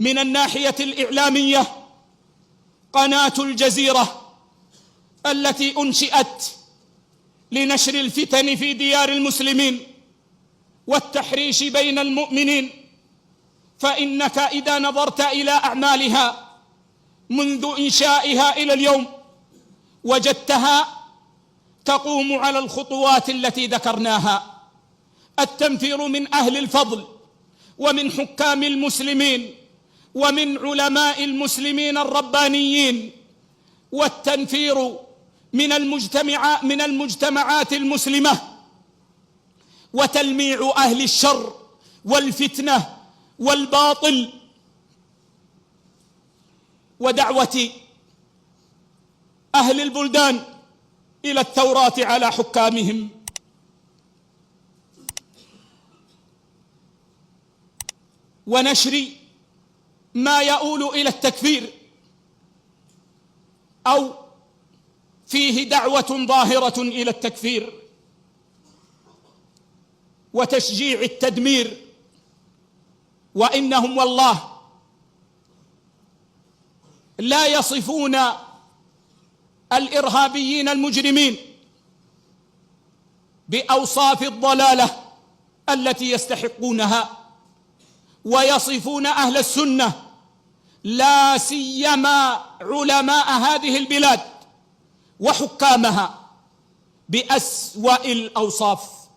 من الناحية الإعلامية قناة الجزيرة التي أنشئت لنشر الفتن في ديار المسلمين والتحريش بين المؤمنين، فإنك إذا نظرت إلى أعمالها منذ إنشائها إلى اليوم وجدتها تقوم على الخطوات التي ذكرناها: التنفير من أهل الفضل ومن حكام المسلمين ومن علماء المسلمين الربانيين، والتنفير من المجتمعات المسلمة، وتلميع أهل الشر والفتنة والباطل، ودعوة أهل البلدان إلى الثورة على حكامهم. ونشر ما يؤول إلى التكفير أو فيه دعوة ظاهرة إلى التكفير وتشجيع التدمير. وإنهم والله لا يصفون الإرهابيين المجرمين بأوصاف الضلالة التي يستحقونها، ويصفون أهل السنة لا سيما علماء هذه البلاد وحكامها بأسوأ الأوصاف.